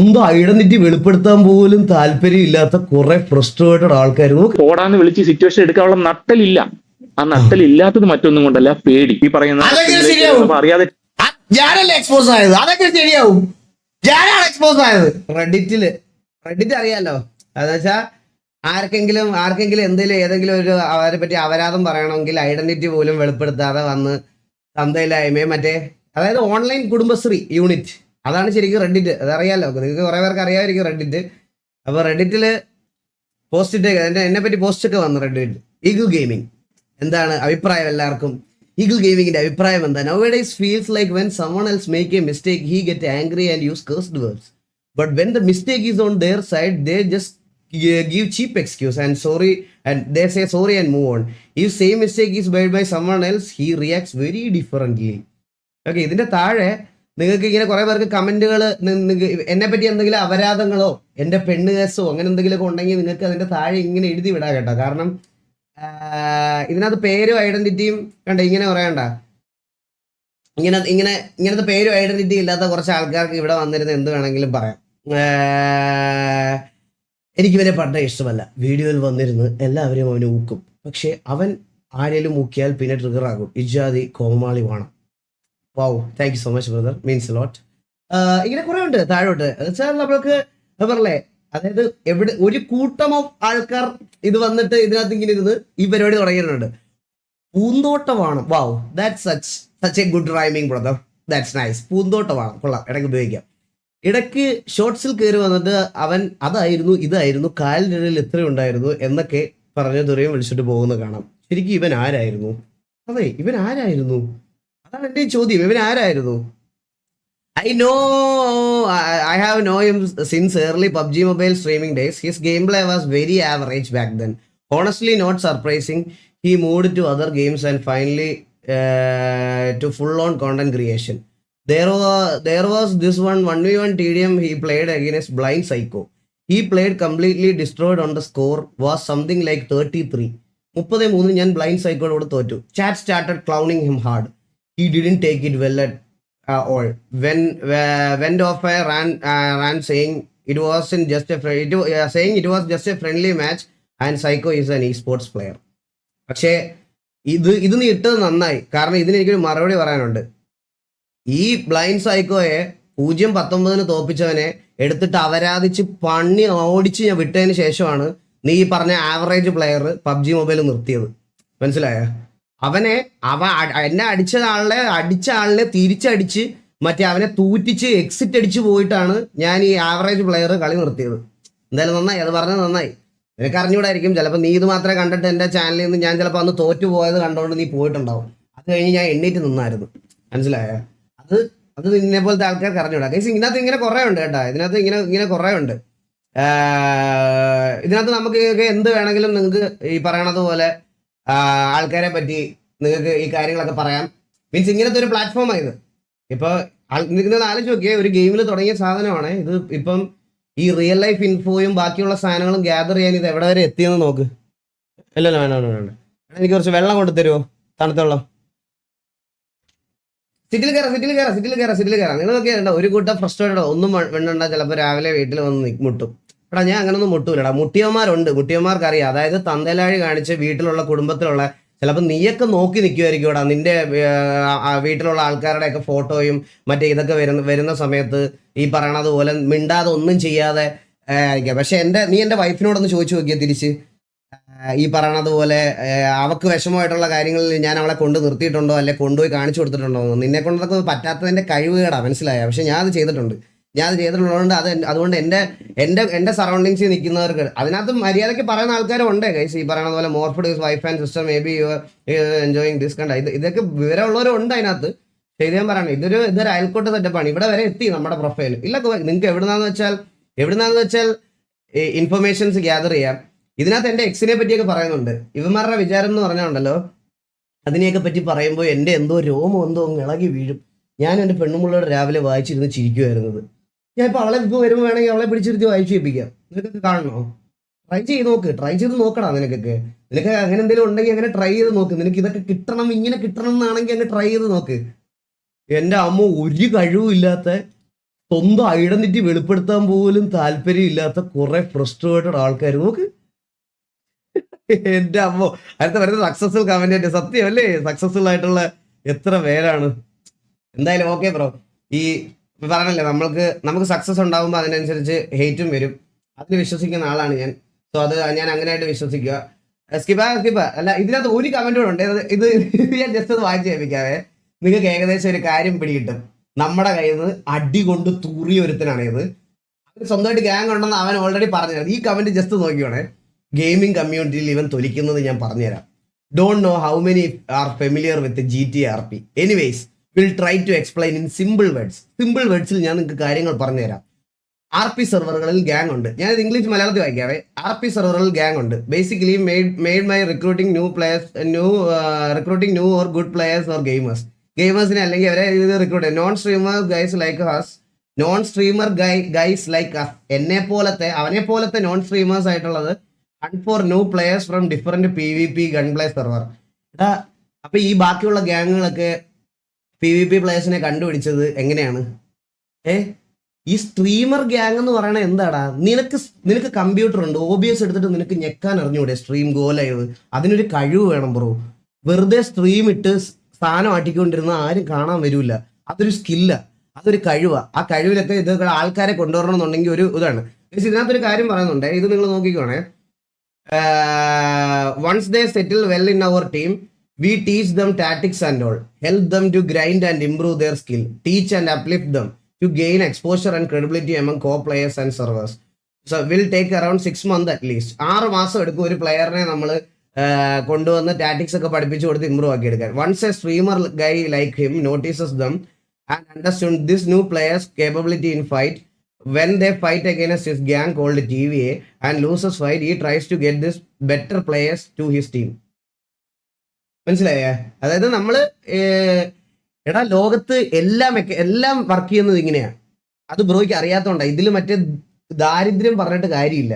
സ്വന്തം ഐഡന്റിറ്റി വെളിപ്പെടുത്താൻ പോലും താല്പര്യം ഇല്ലാത്ത കുറെ ഫ്രസ്ട്രേറ്റഡ് ആൾക്കാർ ഓടാന്ന് വിളിച്ച് സിറ്റുവേഷൻ എടുക്കാനുള്ള നട്ടലില്ല. ആ നട്ടലില്ലാത്തത് മറ്റൊന്നും കൊണ്ടല്ല, പേടി. ഈ പറയുന്ന അറിയാതെ ഞാനല്ലേ എക്സ്പോസ് ആയത്, അതൊക്കെ ശരിയാവും. ഞാനാണ് എക്സ്പോസ് ആയത്. റെഡിറ്റ് അറിയാലോ, അതെന്നുവെച്ചാ ആർക്കെങ്കിലും എന്തെങ്കിലും ഏതെങ്കിലും ഒരു അവരെ പറ്റി അപരാധം പറയണമെങ്കിൽ ഐഡന്റിറ്റി പോലും വെളിപ്പെടുത്താതെ വന്ന് തന്തയിലായ്മയും അതായത് ഓൺലൈൻ കുടുംബശ്രീ യൂണിറ്റ്, അതാണ് ശരിക്കും റെഡിറ്റ്. അതറിയാലോ, നിങ്ങൾക്ക് കുറെ പേർക്ക് അറിയാമായിരിക്കും റെഡിറ്റ്. അപ്പൊ റെഡിറ്റില് പോസ്റ്റ് ഇട്ടേക്ക് എന്നെ പറ്റി പോസ്റ്റ് ഒക്കെ വന്നു. റെഡിറ്റ് ഈഗിൾ ഗെയിമിംഗ് എന്താണ് അഭിപ്രായം? എല്ലാവർക്കും ഈഗിൾ ഗെയിമിങ്ങിന്റെ അഭിപ്രായം എന്താ? Nowadays feels like when someone else make a mistake, he get angry and use cursed words. But when the mistake is on their side, they just give cheap excuse and sorry, and they say sorry and move on. If same mistake is made by someone else, he reacts very differently. Okay, ഇതിന്റെ താഴെ നിങ്ങൾക്ക് ഇങ്ങനെ കുറെ പേർക്ക് കമന്റുകൾ, എന്നെ പറ്റി എന്തെങ്കിലും അപരാധങ്ങളോ എന്റെ പെണ്ണ് കേസോ അങ്ങനെ എന്തെങ്കിലുമൊക്കെ ഉണ്ടെങ്കിൽ നിങ്ങൾക്ക് അതിന്റെ താഴെ ഇങ്ങനെ എഴുതി വിടാം കേട്ടോ. കാരണം ഇതിനകത്ത് പേരും ഐഡന്റിറ്റിയും കണ്ട ഇങ്ങനെ പറയണ്ട. ഇങ്ങനത്തെ പേരും ഐഡന്റിറ്റി ഇല്ലാത്ത കുറച്ച് ആൾക്കാർക്ക് ഇവിടെ വന്നിരുന്ന എന്ത് വേണമെങ്കിലും പറയാം. എനിക്കിവനെ പണ്ടേ ഇഷ്ടമല്ല, വീഡിയോയിൽ വന്നിരുന്ന് എല്ലാവരെയും അവനെ ഊക്കും, പക്ഷെ അവൻ ആരെങ്കിലും ഊക്കിയാൽ പിന്നെ ട്രിഗർ ആകും. ഇജാതി കോമാളി വേണം. Wow, thank you so much brother, means lot. ഇങ്ങനെ കുറെ ഉണ്ട് താഴോട്ട്. വെച്ചാൽ നമ്മൾക്ക് പറഞ്ഞേ, അതായത് എവിടെ ഒരു കൂട്ടം ഓഫ് ആൾക്കാർ ഇത് വന്നിട്ട് ഇതിനകത്ത് ഇങ്ങനെ ഇരുന്ന് ഈ പരിപാടി തുടങ്ങിയിട്ടുണ്ട്. പൂന്തോട്ടമാണ്. Wow, that's such a good rhyming brother, that's nice. പൂന്തോട്ടമാണ്, കൊള്ളാം, ഇടയ്ക്ക് ഉപയോഗിക്കാം. ഇടയ്ക്ക് ഷോർട്സിൽ കയറി വന്നിട്ട് അവൻ അതായിരുന്നു ഇതായിരുന്നു കാലിനിടയിൽ എത്ര ഉണ്ടായിരുന്നു എന്നൊക്കെ പറഞ്ഞു ദുരയും വിളിച്ചിട്ട് പോകുന്ന കാണാം. ശരിക്കും ഇവൻ ആരായിരുന്നു? അതെ, ഇവൻ ആരായിരുന്നു? അതാണ് എൻ്റെ ചോദ്യം. ഇവൻ ആരായിരുന്നു? I have known him since early PUBG Mobile streaming days. His gameplay was very average back then. Honestly, not surprising. He moved to other games and finally to full-on content creation. There was this 1v1 TDM he played against Blind Psycho. He played completely destroyed on the score was something like 33. 33 ഞാൻ blind സൈക്കോയോട് തോറ്റു. Chat started clowning him hard. He didn't take it well at all. Went off a ran saying it was just a friendly match and Psycho is an esports player. പക്ഷേ ഇത് നീ ഇട്ടത് നന്നായി, കാരണം ഇതിന് എനിക്കൊരു മറുപടി പറയാനുണ്ട്. ഈ ബ്ലൈൻഡ് സൈക്കോയെ 0-19 തോപ്പിച്ചവനെ എടുത്തിട്ട് അപരാധിച്ച് പണി ഓടിച്ച് ഞാൻ വിട്ടതിന് ശേഷമാണ് നീ ഈ പറഞ്ഞ ആവറേജ് പ്ലെയർ പബ്ജി മൊബൈൽ നിർത്തിയത്. മനസ്സിലായോ? എന്നെ അടിച്ച ആളിനെ തിരിച്ചടിച്ച് അവനെ തൂറ്റിച്ച് എക്സിറ്റ് അടിച്ച് പോയിട്ടാണ് ഞാൻ ഈ ആവറേജ് പ്ലെയർ കളി നിർത്തിയത്. എന്തായാലും നന്നായി, അത് പറഞ്ഞത് നന്നായി. നിനക്ക് അറിഞ്ഞൂടായിരിക്കും, ചിലപ്പോൾ നീ ഇത് മാത്രമേ കണ്ടിട്ട് എൻ്റെ ചാനലിൽ നിന്ന് ഞാൻ ചിലപ്പോൾ അന്ന് തോറ്റു പോയത് കണ്ടുകൊണ്ട് നീ പോയിട്ടുണ്ടാവും. അത് കഴിഞ്ഞ് ഞാൻ എണ്ണീറ്റ് നിന്നായിരുന്നു. മനസ്സിലായോ? അത് നിന്നെ പോലത്തെ ആൾക്കാർക്ക് അറിഞ്ഞൂടാ. ഇതിനകത്ത് ഇങ്ങനെ കുറേ ഉണ്ട് കേട്ടോ. ഇതിനകത്ത് ഇങ്ങനെ കുറേ ഉണ്ട്. ഇതിനകത്ത് നമുക്ക് എന്ത് വേണമെങ്കിലും നിങ്ങൾക്ക് ഈ പറയണത് പോലെ ആൾക്കാരെ പറ്റി നിങ്ങൾക്ക് ഈ കാര്യങ്ങളൊക്കെ പറയാം. മീൻസ് ഇങ്ങനത്തെ ഒരു പ്ലാറ്റ്ഫോമാണ് ഇത്. ഇപ്പോൾ നിങ്ങൾ ആലോചിച്ച് നോക്കിയേ, ഒരു ഗെയിമിൽ തുടങ്ങിയ സാധനമാണ് ഇത്. ഇപ്പം ഈ റിയൽ ലൈഫ് ഇൻഫോയും ബാക്കിയുള്ള സാധനങ്ങളും ഗ്യാദർ ചെയ്യാൻ ഇത് എവിടെ വരെ എത്തിയെന്ന് നോക്ക്. അല്ലല്ലോ, വേണ്ട, എനിക്ക് കുറച്ച് വെള്ളം കൊണ്ട് തരുമോ? തണുത്ത വെള്ളം. സിറ്റിൽ കയറാം. നിങ്ങളൊക്കെ ഉണ്ടോ ഒരു കൂട്ടം ഫ്രസ്ട്രേറ്റഡോ ഒന്നും വേണ്ട, ചിലപ്പോൾ രാവിലെ വീട്ടിൽ വന്ന് മുട്ടും. എടാ, ഞാൻ അങ്ങനൊന്നും മുട്ടൂലടാ. മുട്ടിയന്മാരുണ്ട്, മുട്ടിയന്മാർക്ക് അറിയാം. അതായത് തന്തലാഴി കാണിച്ച് വീട്ടിലുള്ള കുടുംബത്തിലുള്ള ചിലപ്പോൾ നീയൊക്കെ നോക്കി നിൽക്കുമായിരിക്കും ഇവിടെ നിന്റെ വീട്ടിലുള്ള ആൾക്കാരുടെയൊക്കെ ഫോട്ടോയും ഇതൊക്കെ വരുന്ന സമയത്ത് ഈ പറയണത് പോലെ മിണ്ടാതെ ഒന്നും ചെയ്യാതെ ആയിരിക്കാം. പക്ഷെ നീ എൻ്റെ വൈഫിനോടൊന്ന് ചോദിച്ചു നോക്കിയാൽ തിരിച്ച് ഈ പറയണത് പോലെ അവക്ക് വിഷമമായിട്ടുള്ള കാര്യങ്ങളിൽ ഞാൻ അവളെ കൊണ്ട് നിർത്തിയിട്ടുണ്ടോ, അല്ലെ കൊണ്ടുപോയി കാണിച്ചു കൊടുത്തിട്ടുണ്ടോ? നിന്നെ കൊണ്ടൊക്കെ പറ്റാത്തതിൻ്റെ കഴിവുകേടാ, മനസ്സിലായോ? പക്ഷെ ഞാൻ അത് ചെയ്തിട്ടുള്ളതുകൊണ്ട് അതുകൊണ്ട് എൻ്റെ സറൗണ്ടിങ്സിൽ നിൽക്കുന്നവർക്ക് അതിനകത്ത് മര്യാദയ്ക്ക് പറയുന്ന ആൾക്കാരും ഉണ്ട് ഗൈസ്. ഈ പറയുന്ന പോലെ morphed his wife and sister may be you enjoying this കണ്ട ഇതൊക്കെ വിവരമുള്ളവരും ഉണ്ട് അതിനകത്ത്. ശരി, ഞാൻ പറയണേ, ഇതൊരു അയൽക്കൂട്ട സെറ്റപ്പാണ്. ഇവിടെ വരെ എത്തി നമ്മുടെ പ്രൊഫൈൽ. ഇല്ല, നിങ്ങൾക്ക് എവിടുന്നാന്ന് വെച്ചാൽ ഇൻഫർമേഷൻസ് ഗ്യാദർ ചെയ്യാം. ഇതിനകത്ത് എൻ്റെ എക്സിനെ പറ്റിയൊക്കെ പറയുന്നുണ്ട്. ഇവന്മാരുടെ വിചാരം എന്ന് പറഞ്ഞുണ്ടല്ലോ, അതിനെയൊക്കെ പറ്റി പറയുമ്പോൾ എൻ്റെ എന്തോ രോമം എന്തോ ഇളകി വീഴും. ഞാൻ എൻ്റെ പെണ്ണുമുള്ളോട് രാവിലെ വായിച്ചിരുന്ന് ചിരിക്കുമായിരുന്നത്. ഞാൻ ഇപ്പോൾ അവളെ ഇപ്പോൾ വരുമ്പോൾ വേണമെങ്കിൽ അവളെ പിടിച്ചിരുത്തി വായിച്ചു കേൾപ്പിക്കാം. നിനക്കൊക്കെ കാണണോ? ട്രൈ ചെയ്ത് നോക്കടാ. നിനക്ക് അങ്ങനെ എന്തെങ്കിലും ഉണ്ടെങ്കിൽ അങ്ങനെ ട്രൈ ചെയ്ത് നോക്ക്. നിനക്ക് ഇതൊക്കെ കിട്ടണം, ഇങ്ങനെ കിട്ടണം എന്നാണെങ്കിൽ അങ്ങ് ട്രൈ ചെയ്ത് നോക്ക്. എൻ്റെ അമ്മ ഒരു കഴിവുമില്ലാത്ത സ്വന്തം ഐഡന്റിറ്റി വെളിപ്പെടുത്താൻ പോലും താല്പര്യം ഇല്ലാത്ത കുറെ ഫ്രസ്ട്രേറ്റഡ് ആൾക്കാർ. നോക്ക് എന്റെ അമ്മോ, അടുത്ത വരുന്ന സക്സസ്ഫുൾ കമന്റ് സത്യം അല്ലേ? സക്സസ്ഫുൾ ആയിട്ടുള്ള എത്ര പേരാണ്. എന്തായാലും ഓക്കെ ബ്രോ, ഈ പറഞ്ഞല്ലേ നമുക്ക് സക്സസ് ഉണ്ടാകുമ്പോൾ അതിനനുസരിച്ച് ഹെയ്റ്റും വരും. അതിന് വിശ്വസിക്കുന്ന ആളാണ് ഞാൻ. സോ അത് ഞാൻ അങ്ങനെയായിട്ട് വിശ്വസിക്കുക. സ്കിപ്പ അല്ല, ഇതിനകത്ത് ഒരു കമന്റ് കൂടെ ഉണ്ട്. ഇത് ഞാൻ ജസ്റ്റ് ഒന്ന് വായിച്ചു കേൾപ്പിക്കാവേ. നിങ്ങൾക്ക് ഏകദേശം ഒരു കാര്യം പിടികിട്ടും. നമ്മുടെ കയ്യിൽ നിന്ന് അടി കൊണ്ട് തൂറിയ ഒരുത്തനാണ് ഇത്. അവന് സ്വന്തമായിട്ട് ഗ്യാങ് ഉണ്ടെന്ന് അവൻ ഓൾറെഡി പറഞ്ഞുതരാം. ഈ കമന്റ് ജസ്റ്റ് നോക്കിയോണേ. ഗെയിമിംഗ് കമ്മ്യൂണിറ്റിയിൽ ഇവൻ തൊലിക്കുന്നത് ഞാൻ പറഞ്ഞുതരാം. Don't know how many are familiar with GTRP. Anyways will try to explain in simple words. Simple വേർഡ്സിൽ ഞാൻ നിങ്ങൾക്ക് കാര്യങ്ങൾ പറഞ്ഞുതരാം. RP സെർവറുകളിൽ ഗ്യാങ് ഉണ്ട്. ഞാനിത് ഇംഗ്ലീഷ് മലയാളത്തിൽ വായിക്കാവേ. RP സെർവറുകളിൽ ഗ്യാങ് ഉണ്ട്. Basically made my recruiting new or good players or ഗെയിമേഴ്സിനെ അല്ലെങ്കിൽ അവരെ ഇത് റിക്രൂട്ട് ചെയ്യും. Non streamer guys like us അവനെ പോലത്തെ നോൺ സ്ട്രീമേഴ്സ് ആയിട്ടുള്ളത്. And for new players from different PvP gun play server. അപ്പൊ ഈ ബാക്കിയുള്ള ഗ്യാങ്ങുകളൊക്കെ PvP പ്ലേയേഴ്സിനെ കണ്ടുപിടിച്ചത് എങ്ങനെയാണ്? ഈ സ്ട്രീമർ ഗ്യാങ് എന്ന് പറയണത് എന്താടാ? നിനക്ക് കമ്പ്യൂട്ടർ ഉണ്ട്, OBS എടുത്തിട്ട് നിനക്ക് ഞെക്കാൻ അറിഞ്ഞൂടെ? സ്ട്രീം ഗോ ലൈവ്, അതിനൊരു കഴിവ് വേണം ബ്രോ. വെറുതെ സ്ട്രീം ഇട്ട് സാധനം ആട്ടിക്കൊണ്ടിരുന്ന ആരും കാണാൻ വരൂല. അതൊരു സ്കില്ല, അതൊരു കഴിവാ. ആ കഴിവിലൊക്കെ ഇതൊക്കെ ആൾക്കാരെ കൊണ്ടുവരണം എന്നുണ്ടെങ്കിൽ ഒരു ഇതാണ്. ഇതിനകത്തൊരു കാര്യം പറയുന്നുണ്ട്, ഇത് നിങ്ങൾ നോക്കിക്കോണേ. Once they settle well in our team, we teach them tactics and all, help them to grind and improve their skill, teach and uplift them to gain exposure and credibility among co-players and servers. So will take around 6 months at least. 6 മാസം എടുക്കും ഒരു പ്ലെയറിനെ നമ്മൾ കൊണ്ടുവന്ന് tactics ഒക്കെ പഠിപ്പിച്ചു കൊടുത്ത് improve ആക്കി എടുക്കാൻ. Once a streamer guy like him notices them and understands this new player's capability in fight, when they fight against his gang called TVA and loses fight, he tries to get this better players to his team. മനസ്സിലായേ? അതായത് നമ്മള് എടാ ലോകത്ത് എല്ലാം work ചെയ്യുന്നത് ഇങ്ങനെയാ. അത് ബ്രോയ്ക്ക് അറിയാത്തോണ്ടാ. ഇതിൽ മറ്റേ ദാരിദ്ര്യം പറഞ്ഞിട്ട് കാര്യമില്ല.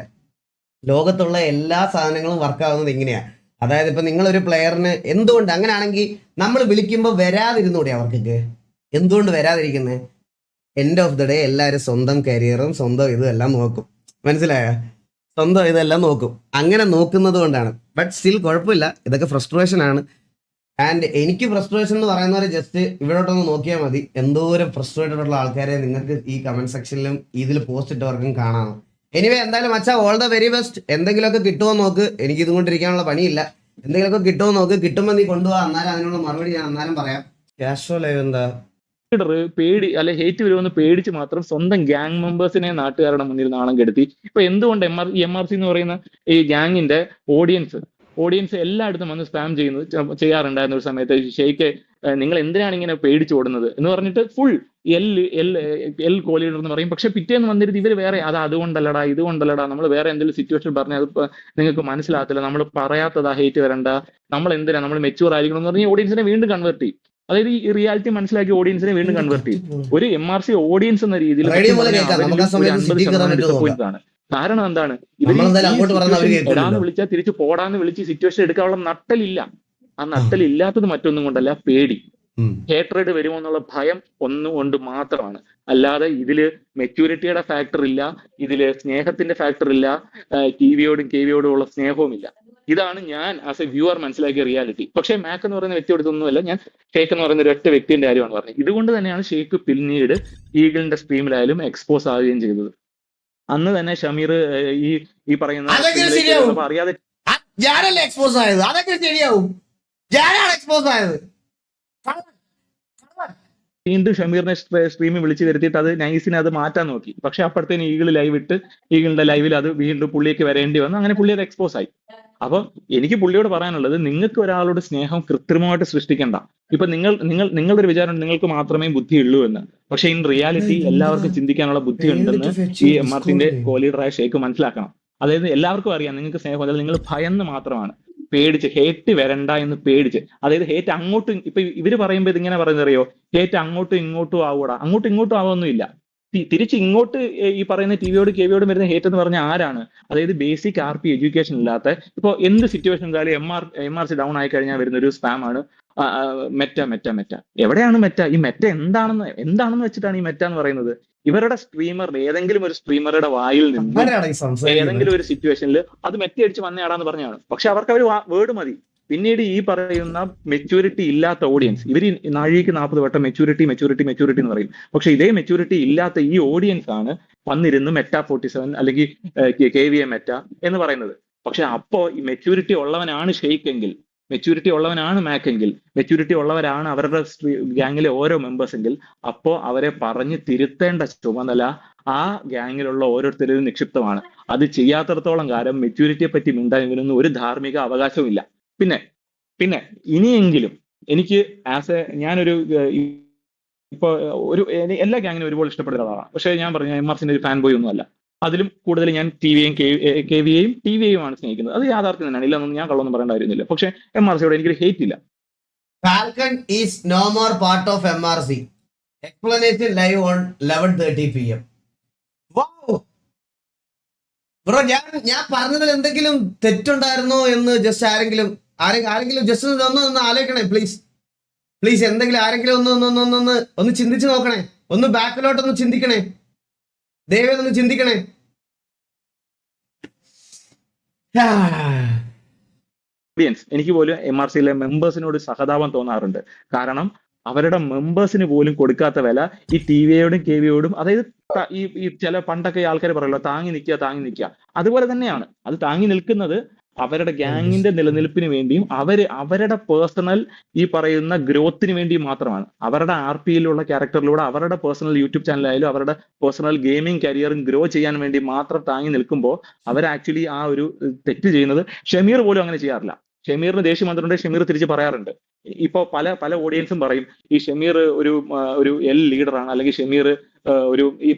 ലോകത്തുള്ള എല്ലാ സാധനങ്ങളും വർക്ക് ആവുന്നത് ഇങ്ങനെയാ. അതായത് ഇപ്പൊ നിങ്ങളൊരു പ്ലെയറിന് എന്തുകൊണ്ട് അങ്ങനെയാണെങ്കിൽ നമ്മൾ വിളിക്കുമ്പോൾ വരാതിരുന്നൂടെ അവർക്കൊക്കെ? എന്തുകൊണ്ട് വരാതിരിക്കുന്നത്? എൻഡ് ഓഫ് ദ ഡേ എല്ലാവരും സ്വന്തം കരിയറും സ്വന്തം ഇതും എല്ലാം നോക്കും. മനസ്സിലായ? സ്വന്തം ഇതെല്ലാം നോക്കും. അങ്ങനെ നോക്കുന്നത് കൊണ്ടാണ്. ബട്ട് സ്റ്റിൽ കുഴപ്പമില്ല, ഇതൊക്കെ ഫ്രസ്ട്രേഷൻ ആണ്. ആൻഡ് എനിക്ക് ഫ്രസ്ട്രേഷൻ എന്ന് പറയുന്നവരെ ജസ്റ്റ് ഇവിടോട്ടൊന്ന് നോക്കിയാൽ മതി. എന്തോരം ഫ്രസ്ട്രേറ്റഡ് ഉള്ള ആൾക്കാരെ നിങ്ങൾക്ക് ഈ കമന്റ് സെക്ഷനിലും ഇതിൽ പോസ്റ്റ് ഇട്ടവർക്കും കാണാം. എനിവേ എന്തായാലും മച്ചാ, ഓൾ ദ വെരി ബെസ്റ്റ്. എന്തെങ്കിലുമൊക്കെ കിട്ടുമോ നോക്ക്. എനിക്ക് ഇതും കൊണ്ടിരിക്കാനുള്ള പണിയില്ല. എന്തെങ്കിലുമൊക്കെ കിട്ടുമോ നോക്ക്. കിട്ടുമ്പോൾ നീ കൊണ്ടുപോകാം. അന്നേരം അതിനുള്ള മറുപടി ഞാൻ അന്നേരം പറയാം. ക്യാഷോ ലൈവ് എന്താ പേടി അല്ലെ ഹേറ്റ് വരുമെന്ന് പേടിച്ച് മാത്രം സ്വന്തം ഗ്യാങ് മെമ്പേഴ്സിനെ നാട്ടുകാരുടെ മുന്നിൽ നാണം കെടുത്തി. ഇപ്പൊ എന്തുകൊണ്ട് MRC എന്ന് പറയുന്ന ഈ ഗ്യാങ്ങിന്റെ ഓഡിയൻസ് എല്ലായിടത്തും വന്ന് സ്പാം ചെയ്യാറുണ്ടായിരുന്ന ഒരു സമയത്ത് ഷെയ്ക്ക് നിങ്ങൾ എന്തിനാണ് ഇങ്ങനെ പേടിച്ചോടുന്നത് എന്ന് പറഞ്ഞിട്ട് ഫുൾ എൽ കോലീഡർ എന്ന് പറയും. പക്ഷെ പിറ്റേന്ന് വന്നിരുന്ന് ഇവർ വേറെ അതുകൊണ്ടല്ലടാ ഇതുകൊണ്ടല്ലടാ നമ്മൾ വേറെ എന്തെങ്കിലും സിറ്റുവേഷൻ പറഞ്ഞാൽ അത് നിങ്ങൾക്ക് മനസ്സിലാകത്തില്ല, നമ്മൾ പറയാത്തതാ ഹേറ്റ് വരണ്ട, നമ്മൾ എന്തിനാ നമ്മൾ മെച്ചൂർ ആയിരിക്കണം എന്ന് പറഞ്ഞ് ഓഡിയൻസിനെ വീണ്ടും കൺവേർട്ട് ചെയ്യും. അതായത് ഈ റിയാലിറ്റി മനസ്സിലാക്കി ഓഡിയൻസിനെ വീണ്ടും കൺവേർട്ട് ചെയ്യും. ഒരു MRC ഓഡിയൻസ് എന്ന രീതിയിൽ ഡിസപ്പോയിന്റ്. കാരണം എന്താണ്? എടാന്ന് വിളിച്ചാൽ തിരിച്ച് പോടാന്ന് വിളിച്ച് സിറ്റുവേഷൻ എടുക്കാനുള്ള നട്ടലില്ല. ആ നട്ടലില്ലാത്തത് മറ്റൊന്നും കൊണ്ടല്ല, പേടി. ഹേട്രേഡ് വരുമോ എന്നുള്ള ഭയം ഒന്നുകൊണ്ട് മാത്രമാണ്. അല്ലാതെ ഇതില് മെച്യൂരിറ്റിയുടെ ഫാക്ടർ ഇല്ല, ഇതില് സ്നേഹത്തിന്റെ ഫാക്ടർ ഇല്ല, KVയോടും ഉള്ള സ്നേഹവും ഇല്ല. ഇതാണ് ഞാൻ ആസ് എ വ്യൂവർ മനസ്സിലാക്കിയ റിയാലിറ്റി. പക്ഷേ മാക്ക് എന്ന് പറയുന്ന വ്യക്തി എടുത്തൊന്നുമല്ല, ഞാൻ ഷേക്ക് എന്ന് പറയുന്ന ഒരു ഒറ്റ വ്യക്തിന്റെ കാര്യമാണ് പറഞ്ഞത്. ഇതുകൊണ്ട് തന്നെയാണ് ഷേക്ക് പിന്നീട് ഈഗിളിന്റെ സ്ട്രീമിലായാലും എക്സ്പോസ് ആവുകയും ചെയ്തത്. അന്ന് തന്നെ ഷമീർ ഈ പറയുന്ന അറിയാതെ എക്സ്പോസ് ആയത്. അതൊക്കെ ശരിയാവും. വീണ്ടും ഷമീറിനെ സ്ട്രീമിൽ വിളിച്ചു വരുത്തിയിട്ട് അത് നൈസിനെ അത് മാറ്റാൻ നോക്കി. പക്ഷെ അപ്പോഴത്തേന് ഈഗിളിന്റെ ലൈവിൽ അത് വീണ്ടും പുള്ളിക്ക് വരേണ്ടി വന്നു. അങ്ങനെ പുള്ളി അത് എക്സ്പോസ് ആയി. അപ്പൊ എനിക്ക് പുള്ളിയോട് പറയാനുള്ളത്, നിങ്ങൾക്ക് ഒരാളോട് സ്നേഹം കൃത്രിമമായിട്ട് സൃഷ്ടിക്കണ്ട. ഇപ്പൊ നിങ്ങളുടെ ഒരു വിചാരം നിങ്ങൾക്ക് മാത്രമേ ബുദ്ധിയുള്ളൂ എന്ന്. പക്ഷെ ഇൻ റിയാലിറ്റി എല്ലാവർക്കും ചിന്തിക്കാനുള്ള ബുദ്ധി ഉണ്ടെന്ന് ഈ MRCന്റെ കോലീഡറായ ഷേക്ക് മനസ്സിലാക്കണം. അതായത് എല്ലാവർക്കും അറിയാം നിങ്ങൾക്ക് സ്നേഹം, അതായത് നിങ്ങൾ ഭയന്ന് മാത്രമാണ്, പേടിച്ച് ഹേറ്റ് വരണ്ട എന്ന് പേടിച്ച്. അതായത് ഹേറ്റ് അങ്ങോട്ടും ഇപ്പൊ ഇവര് പറയുമ്പോൾ ഇതിങ്ങനെ പറയുന്നറിയോ, ഹേറ്റ് അങ്ങോട്ടും ഇങ്ങോട്ടും ആവൂടാ. അങ്ങോട്ടും ഇങ്ങോട്ടും ആവൊന്നുമില്ല. തിരിച്ച് ഇങ്ങോട്ട് ഈ പറയുന്ന KVയോടും വരുന്ന ഹേറ്റ് എന്ന് പറഞ്ഞാൽ ആരാണ്? അതായത് ബേസിക് RP എഡ്യൂക്കേഷൻ ഇല്ലാത്ത, ഇപ്പൊ എന്ത് സിറ്റുവേഷൻ എന്തായാലും MRC ഡൗൺ ആയി കഴിഞ്ഞാൽ വരുന്ന ഒരു സ്പാം ആണ് മെറ്റ. എവിടെയാണ് മെറ്റ? ഈ മെറ്റ എന്താണെന്ന് വെച്ചിട്ടാണ് ഈ മെറ്റ എന്ന് പറയുന്നത്? ഇവരുടെ ഏതെങ്കിലും ഒരു സ്ട്രീമറുടെ വായിൽ നിന്ന് ആരാണ് ഈ സംസാരിക്കുന്നത്? ഏതെങ്കിലും ഒരു സിറ്റുവേഷനിൽ അത് മെറ്റിയടിച്ച് വന്നയാടാന്ന് പറഞ്ഞാണ്. പക്ഷെ അവർക്ക് അവർ വേർഡ് മതി. പിന്നീട് ഈ പറയുന്ന മെച്യൂരിറ്റി ഇല്ലാത്ത ഓഡിയൻസ്, ഇവർ നാഴികയ്ക്ക് 40 വട്ടം മെച്യൂരിറ്റി എന്ന് പറയും. പക്ഷെ ഇതേ മെച്യൂരിറ്റി ഇല്ലാത്ത ഈ ഓഡിയൻസ് ആണ് വന്നിരുന്ന് മെറ്റ 47 അല്ലെങ്കിൽ KVA മെറ്റ എന്ന് പറയുന്നത്. പക്ഷെ അപ്പോ ഈ മെച്യൂരിറ്റി ഉള്ളവനാണ് ഷെയ്ക്ക് എങ്കിൽ, മെച്യൂരിറ്റി ഉള്ളവനാണ് മാക് എങ്കിൽ, മെച്യൂരിറ്റി ഉള്ളവരാണ് അവരുടെ ഗ്യാങ്ങിലെ ഓരോ മെമ്പേഴ്സ് എങ്കിൽ, അപ്പോ അവരെ പറഞ്ഞ് തിരുത്തേണ്ട ചുമതല ആ ഗ്യാങ്ങിലുള്ള ഓരോരുത്തരും നിക്ഷിപ്തമാണ്. അത് ചെയ്യാത്തിടത്തോളം കാലം മെച്യൂരിറ്റിയെ പറ്റി മിണ്ടായെങ്കിലൊന്നും ഒരു ധാർമ്മിക അവകാശവും ഇല്ല. പിന്നെ ഇനിയെങ്കിലും എനിക്ക് ഞാനൊരു ഇപ്പൊ എല്ലാ ഗ്യാങ്ങിനും ഒരുപോലെ ഇഷ്ടപ്പെടുന്ന ഒരാളാണ്. പക്ഷെ ഞാൻ പറഞ്ഞു MRCന്റെ ഒരു ഫാൻ ബോയ് ഒന്നും അല്ല. അതിലും കൂടുതൽ ഞാൻ KVAയും TVAയും ആണ് സ്നേഹിക്കുന്നത്. അത് യാഥാർത്ഥ്യം തന്നെയാണ്, ഇല്ലെന്നൊന്നും ഞാൻ കള്ളൊന്നും പറയേണ്ട കാര്യമൊന്നുമില്ല. പക്ഷെ MRCയോട് എനിക്കൊരു ഹേറ്റ് ഇല്ല. Falcon is no more part of MRC. Explanation live on 11:30 PM. Wow. Bro, ഞാൻ പറഞ്ഞതിൽ എന്തെങ്കിലും തെറ്റുണ്ടായിരുന്നോ എന്ന് ജസ്റ്റ് ആരെങ്കിലും ജസ്റ്റ് ഒന്ന് ആലോചിക്കണേ പ്ലീസ്. എന്തെങ്കിലും ആരെങ്കിലും ഒന്ന് ചിന്തിച്ചു നോക്കണേ. ഒന്ന് ബാക്കിലോട്ടൊന്ന് ചിന്തിക്കണേ. ദയവേദ ഒന്ന് ചിന്തിക്കണേ. എനിക്ക് പോലും MRCയിലെ മെമ്പേഴ്സിനോട് സഹതാപം തോന്നാറുണ്ട്. കാരണം അവരുടെ മെമ്പേഴ്സിന് പോലും കൊടുക്കാത്ത വില ഈ TVAയോടും KVAയോടും, അതായത് ഈ ചില പണ്ടൊക്കെ ആൾക്കാർ പറയല്ലോ താങ്ങി നിൽക്കുക, അതുപോലെ തന്നെയാണ്. അത് താങ്ങി നിൽക്കുന്നത് അവരുടെ ഗ്യാങ്ങിന്റെ നിലനിൽപ്പിന് വേണ്ടിയും അവരുടെ പേഴ്സണൽ ഈ പറയുന്ന ഗ്രോത്തിന് വേണ്ടിയും മാത്രമാണ്. അവരുടെ RPയിലുള്ള ക്യാരക്ടറിലൂടെ അവരുടെ പേഴ്സണൽ യൂട്യൂബ് ചാനലായാലും അവരുടെ പേഴ്സണൽ ഗെയിമിംഗ് കരിയറും ഗ്രോ ചെയ്യാൻ വേണ്ടി മാത്രം താങ്ങി നിൽക്കുമ്പോൾ അവർ ആക്ച്വലി ആ ഒരു തെറ്റ് ചെയ്യുന്നത്. ഷമീർ പോലും അങ്ങനെ ചെയ്യാറില്ല. ഷമീറിന് ദേഷ്യം വന്നിട്ടുണ്ട്, ഷമീർ തിരിച്ച് പറയാറുണ്ട്. ഇപ്പൊ പല ഓഡിയൻസും പറയും ഈ ഷമീർ ഒരു ലീഡറാണ്, അല്ലെങ്കിൽ ഷമീർ ഒരു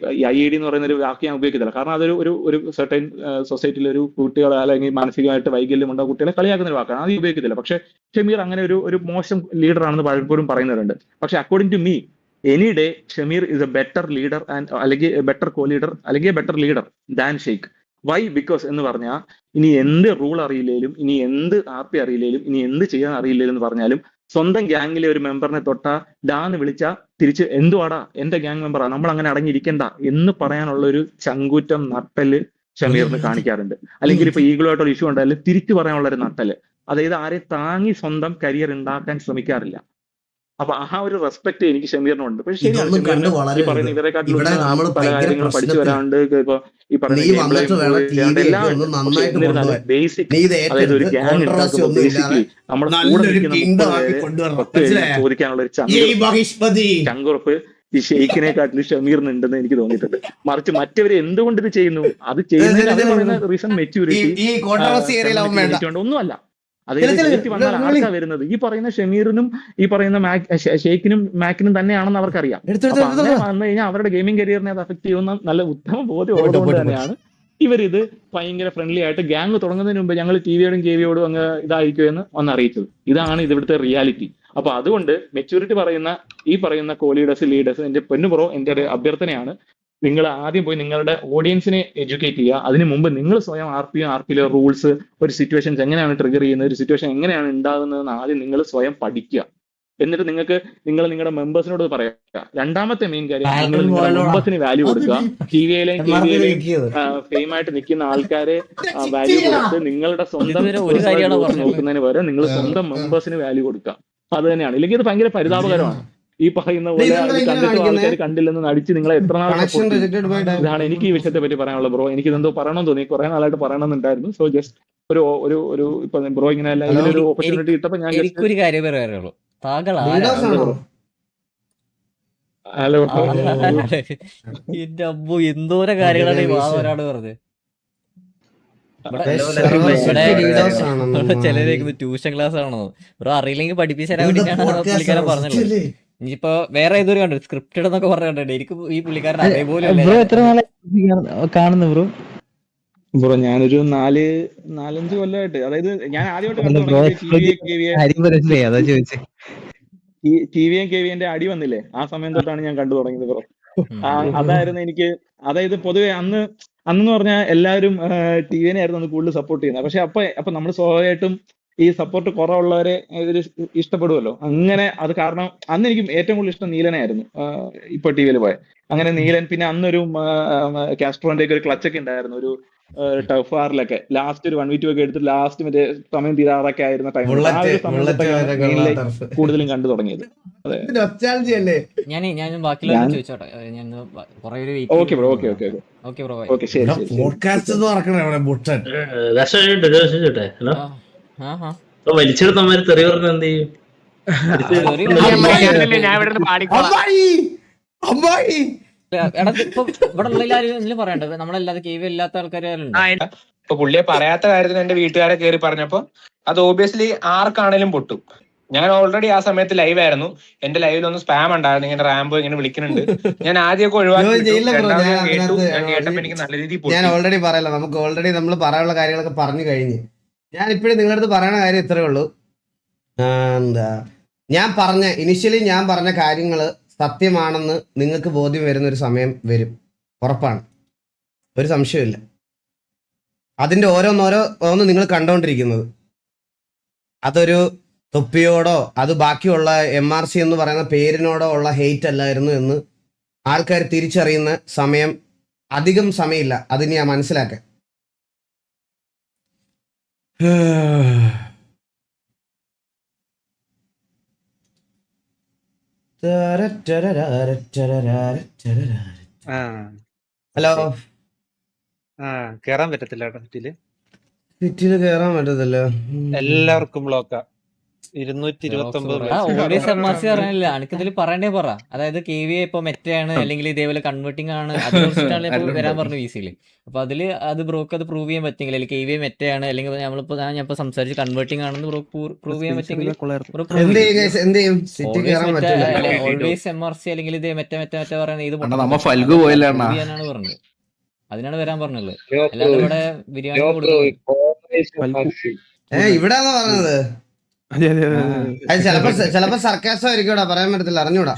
IED എന്ന് പറയുന്ന ഒരു വാക്ക് ഞാൻ ഉപയോഗിക്കത്തില്ല. കാരണം അതൊരു ഒരു സെർട്ടൈൻ സൊസൈറ്റിയിലെ ഒരു കുട്ടികളെ അല്ലെങ്കിൽ മാനസികമായിട്ട് വൈകല്യമുണ്ടോ കുട്ടികളെ കളിയാക്കുന്ന ഒരു വാക്കാണ്, അത് ഉപയോഗിക്കത്തില്ല. പക്ഷെ ഷമീർ അങ്ങനെ ഒരു മോശം ലീഡറാണെന്ന് പലപ്പോഴും പറയുന്നവരുണ്ട്. പക്ഷെ according to me, any day Shameer is a better leader അല്ലെങ്കിൽ ബെറ്റർ കോ ലീഡർ അല്ലെങ്കിൽ better leader than Sheikh. Why? Because എന്ന് പറഞ്ഞാൽ ഇനി എന്ത് റൂൾ അറിയില്ലേലും, ഇനി എന്ത് RP അറിയില്ലേലും, ഇനി എന്ത് ചെയ്യാൻ അറിയില്ലേലും എന്ന് പറഞ്ഞാലും സ്വന്തം ഗ്യാങ്ങിലെ ഒരു മെമ്പറിനെ തൊട്ടാ ഡാന്ന് വിളിച്ചാ തിരിച്ച് എന്തുവാടാ എന്റെ ഗ്യാങ് മെമ്പറാ, നമ്മൾ അങ്ങനെ അടങ്ങിയിരിക്കണ്ട എന്ന് പറയാനുള്ള ഒരു ചങ്കൂറ്റം നട്ടല് ഷമീറിന് കാണിക്കാറുണ്ട്. അല്ലെങ്കിൽ ഇപ്പൊ ഈഗിളുമായിട്ടൊരു ഇഷ്യൂ ഉണ്ടായാലും തിരിച്ചു പറയാനുള്ള ഒരു നട്ടല്, അതായത് ആരെ താങ്ങി സ്വന്തം കരിയർ ഉണ്ടാക്കാൻ ശ്രമിക്കാറില്ല. അപ്പൊ ആ ഒരു റെസ്പെക്ട് എനിക്ക് ഷമീറിനുണ്ട്. പക്ഷെ ശരിയാണ്, ഷമീറിന് ഈ പറയുന്ന ഇവരെക്കാട്ടിലും പല കാര്യങ്ങളും പഠിച്ചു വരാണ്ട് ഇപ്പൊ ഈ പറയുന്ന ബേസിക്, അതായത് ഒരു ഗ്യാങ് ഉണ്ടാക്കുമ്പോൾ ബേസിക്കലി നമ്മുടെ കൂടെ ചോദിക്കാനുള്ള ഒരു ചങ്കുറപ്പ് ഈ ഷെയ്ഖിനെക്കാട്ടിലും ഷമീറിനുണ്ടെന്ന് എനിക്ക് തോന്നിയിട്ടുണ്ട്. മറിച്ച് മറ്റവര് എന്തുകൊണ്ട് ഇത് ചെയ്യുന്നു, അത് ചെയ്യുന്നതിന് റീസൺ മെച്യൂരിറ്റി ഒന്നുമല്ല. അത് വന്നാൽ ആർക്കാ വരുന്നത്? ഈ പറയുന്ന ഷമീറിനും ഈ പറയുന്ന ഷെയ്ഖിനും മാക്കിനും തന്നെയാണെന്ന് അവർക്കറിയാം. അങ്ങനെ വന്നു കഴിഞ്ഞാൽ അവരുടെ ഗെയിമിംഗ് കരിയറിനെ അത് അഫക്ട് ചെയ്യുന്ന നല്ല ഉത്തമ ബോധ്യം ഉള്ളതുകൊണ്ട് തന്നെയാണ് ഇവരിത് ഭയങ്കര ഫ്രണ്ട്ലി ആയിട്ട് ഗ്യാങ് തുടങ്ങുന്നതിന് മുമ്പ് ഞങ്ങൾ TVയോടും KVയോടും അങ്ങ് ഇതായിരിക്കുമെന്ന് ഒന്ന് അറിയിച്ചത്. ഇതാണ് ഇവിടുത്തെ റിയാലിറ്റി. അപ്പൊ അതുകൊണ്ട് മെച്യൂരിറ്റി ഈ പറയുന്ന ലീഡേഴ്സ് എന്റെ പൊന്നു എന്റെ ഒരു അഭ്യർത്ഥനയാണ്, നിങ്ങൾ ആദ്യം പോയി നിങ്ങളുടെ ഓഡിയൻസിനെ എഡ്യൂക്കേറ്റ് ചെയ്യുക. അതിന് മുമ്പ് നിങ്ങൾ സ്വയം RPയിലെ റൂൾസ്, ഒരു സിറ്റുവേഷൻസ് എങ്ങനെയാണ് ട്രിഗർ ചെയ്യുന്നത്, ഒരു സിറ്റുവേഷൻ എങ്ങനെയാണ് ഉണ്ടാകുന്നതെന്ന് ആദ്യം നിങ്ങൾ സ്വയം പഠിക്കുക. എന്നിട്ട് നിങ്ങളുടെ മെമ്പേഴ്സിനോട് പറയുക. രണ്ടാമത്തെ മെയിൻ കാര്യം, നിങ്ങൾ നിങ്ങളുടെ മെമ്പേഴ്സിന് വാല്യൂ കൊടുക്കുക. TVയിലെയും KVയിലെയും ഫെയിം ആയിട്ട് നിൽക്കുന്ന ആൾക്കാരെ വാല്യൂ കൊടുത്ത് നിങ്ങളുടെ സ്വന്തം നോക്കുന്നതിന് പകരം നിങ്ങൾ സ്വന്തം മെമ്പേഴ്സിന് വാല്യൂ കൊടുക്കുക. അത് തന്നെയാണ്. ഇല്ലെങ്കിൽ ഇത് ഭയങ്കര പരിതാപകരമാണ്. ഈ പറയുന്ന പോലെ കണ്ടിട്ട് ആൾക്കാർ കണ്ടില്ലെന്ന് നടിച്ച് നിങ്ങളെ എത്ര നാളെ. ഇതാണ് എനിക്ക് ഈ വിഷയത്തെ പറ്റി പറയാനുള്ളത് ബ്രോ. എനിക്ക് ഇതെന്തോ പറയണമെന്ന് തോന്നി, കുറെ നാളായിട്ട് പറയണമെന്നുണ്ടായിരുന്നു. സോ ജസ്റ്റ് ഒരു ഇപ്പൊ ബ്രോ ഇങ്ങനെ ഒരു ഓപ്പർച്യൂണിറ്റി കിട്ടപ്പോ ഞാൻ എനിക്കൊരു കാര്യം പറയാനുള്ളൂ. താങ്കൾ ഹലോ എന്റെ അമ്മു എന്തോരം കാര്യങ്ങളാണ് ഈ ഒരാള് പറഞ്ഞത്. ചിലരേക്ക് ട്യൂഷൻ ക്ലാസ് ആണോ ബ്രോ, അറിയില്ലെങ്കിൽ പഠിപ്പിച്ചു തരാൻ വേണ്ടിയിട്ടാണ് പുള്ളിക്കാരൻ പറഞ്ഞത്. ഇനിയിപ്പോ വേറെ ഏതൊരു കണ്ടു സ്ക്രിപ്റ്റഡ് എന്നൊക്കെ പറഞ്ഞിട്ടുണ്ട്. എനിക്ക് ഈ പുള്ളിക്കാരൻ അതേപോലെ കാണുന്നു ബ്രോ. ബ്രോ ഞാനൊരു 4-5 കൊല്ലമായിട്ട്, അതായത് ഞാൻ ആദ്യമായിട്ട് TVയും KVന്റെ അടി വന്നില്ലേ, ആ സമയം തൊട്ടാണ് ഞാൻ കണ്ടു തുടങ്ങിയത് ബ്രോ. അതായിരുന്നു എനിക്ക്, അതായത് പൊതുവെ അന്നെന്ന് പറഞ്ഞാൽ എല്ലാവരും TVനെ ആയിരുന്നു കൂടുതൽ സപ്പോർട്ട് ചെയ്യുന്നത്. പക്ഷെ അപ്പൊ നമ്മൾ സ്വാഭാവികമായിട്ടും ഈ സപ്പോർട്ട് കുറവുള്ളവരെ ഇവര് ഇഷ്ടപ്പെടുമല്ലോ. അങ്ങനെ അത് കാരണം അന്ന് എനിക്ക് ഏറ്റവും കൂടുതൽ ഇഷ്ടം നീലനായിരുന്നു. ഇപ്പൊ ടി വിയിൽ പോയ അങ്ങനെ നീലൻ. പിന്നെ അന്നൊരു കാസ്ട്രോന്റെ ഒക്കെ ഒരു ക്ലച്ച് ഉണ്ടായിരുന്നു, ഒരു ടഫ് ആറിലൊക്കെ ലാസ്റ്റ് ഒരു 1v2 ഒക്കെ എടുത്ത് ലാസ്റ്റ് മറ്റേ സമയം തീരാറൊക്കെ ആയിരുന്ന ടൈം. ആ ഒരു സമയത്തൊക്കെയാണ് മെയിൻലി കൂടുതലും കണ്ടു തുടങ്ങിയത്. അതെ, ഞാൻ ബാക്കിയുള്ളവരോട് ചോദിച്ചോട്ടെ. ഞാൻ കുറെ ഒരു okay bro, okay okay okay bro. Okay, ശരി ശരി ശരി. പോഡ്കാസ്റ്റ് നടക്കണേ ബുട്ടൻ. ചോട്ടെ ഹലോ, അപ്പൊ വലിച്ചെടുത്തമാര് തെറി പറഞ്ഞ എന്ത് ചെയ്യും? എടാ ഇപ്പൊ ഇവിടെ ഉള്ള എല്ലാവരും പറയണ്ടത്, നമ്മളല്ലാതെ കെ വി ഇല്ലാത്ത ആൾക്കാരുണ്ട്. ഇപ്പൊ പുള്ളിയെ പറയാത്ത കാര്യത്തിന് എന്റെ വീട്ടുകാരെ കയറി പറഞ്ഞപ്പോ അത് ഓബിയസ്ലി ആർക്കാണേലും പൊട്ടും. ഞാൻ ഓൾറെഡി ആ സമയത്ത് ലൈവ് ആയിരുന്നു. എന്റെ ലൈവിലൊന്നും സ്പാം ഉണ്ടായിരുന്നു, ഇങ്ങനെ റാമ്പ് ഇങ്ങനെ വിളിക്കുന്നുണ്ട്. ഞാൻ ആദ്യമൊക്കെ ഒഴിവാക്കി. കേട്ടപ്പോ എനിക്ക് നല്ല രീതിയിൽ ഞാൻ ഓൾറെഡി പറയല്ലോ, നമുക്ക് ഓൾറെഡി നമ്മൾ പറയാനുള്ള കാര്യങ്ങളൊക്കെ പറഞ്ഞു കഴിഞ്ഞ്. ഞാൻ ഇപ്പോഴും നിങ്ങളുടെ അടുത്ത് പറയണ കാര്യം ഇത്രേ ഉള്ളൂ. എന്താ ഇനിഷ്യലി ഞാൻ പറഞ്ഞ കാര്യങ്ങൾ സത്യമാണെന്ന് നിങ്ങൾക്ക് ബോധ്യം വരുന്ന ഒരു സമയം വരും, ഉറപ്പാണ്, ഒരു സംശയമില്ല. അതിൻ്റെ ഓരോന്ന് നിങ്ങൾ കണ്ടുകൊണ്ടിരിക്കുന്നത് അതൊരു തൊപ്പിയോടോ അത് ബാക്കിയുള്ള MRC എന്ന് പറയുന്ന പേരിനോടോ ഉള്ള ഹെയ്റ്റ് അല്ലായിരുന്നു എന്ന് ആൾക്കാർ തിരിച്ചറിയുന്ന സമയം അധികം സമയമില്ല. അതിന് ഞാൻ മനസ്സിലാക്കാൻ. ഹലോ, കേറാൻ പറ്റത്തില്ല കേട്ടോ സിറ്റിയില്. സിറ്റിയിൽ കയറാൻ പറ്റത്തില്ല, എല്ലാവർക്കും ബ്ലോക്കാ. 229 ഓൾവേസ് MRC പറയാനില്ല, എനിക്കിതിൽ പറയണ്ടേ പറ. അതായത് കെ വി ഇപ്പൊ മെറ്റയാണ് അല്ലെങ്കിൽ ഇതേപോലെ കൺവേർട്ടിംഗ് ആണ്, അതിനെക്കുറിച്ചിട്ടാണ് ഇപ്പൊ വരാൻ പറഞ്ഞു VC-യില്. അപ്പൊ അതില് അത് ബ്രോക്ക് അത് പ്രൂവ് ചെയ്യാൻ പറ്റെങ്കിൽ, അല്ലെങ്കിൽ കെ വി മെറ്റയാണ് അല്ലെങ്കിൽ ഞാൻ സംസാരിച്ച് കൺവേർട്ടിംഗ് ആണെന്ന് ബ്രോക്ക് പ്രൂവ് ചെയ്യാൻ പറ്റെങ്കിൽ ഓൾവേസ് MRC അല്ലെങ്കിൽ ഇത് മെറ്റ പറയുന്നത് ഇത് ചെയ്യാനാണ് പറഞ്ഞത്. അതിനാണ് വരാൻ പറഞ്ഞത്, അല്ലാതെ ഇവിടെ ബിരിയാണി ഇവിടെയാണോ പറഞ്ഞത്? ചിലപ്പോ സർക്കാസം ആയിരിക്കും, പറയാൻ പറ്റത്തില്ല, അറിഞ്ഞൂടാ.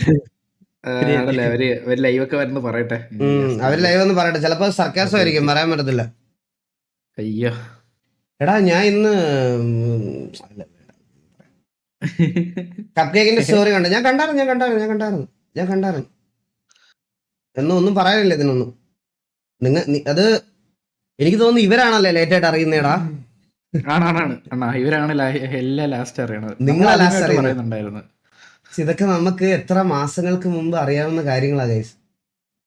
അവര് ലൈവ് ഒക്കെ വരുന്ന പറയട്ടെ, അവര് ലൈവ് ഒന്ന് പറയട്ടെ, ചിലപ്പോ സർക്കാസം ആയിരിക്കും, പറയാൻ പറ്റത്തില്ല. അയ്യോ എടാ, ഞാൻ ഇന്ന് കപ്പ് കേക്കിന്റെ സ്റ്റോറി കണ്ടു. ഞാൻ കണ്ടായിരുന്നു. ഒന്നും പറയാനില്ല ഇതിനൊന്നും. അത് എനിക്ക് തോന്നുന്നു ഇവരാണല്ലേ ലേറ്റ് ആയിട്ട് അറിയുന്നേടാ. ആണ് ഇവരാണ് എല്ലാം ലാസ്റ്റ് അറിയണത്. നിങ്ങളാ ലാസ്റ്റ് പറയുന്നുണ്ടായിരുന്നു. ഇതൊക്കെ നമുക്ക് എത്ര മാസങ്ങൾക്ക് മുമ്പ് അറിയാവുന്ന കാര്യങ്ങളാ ഗൈസ്.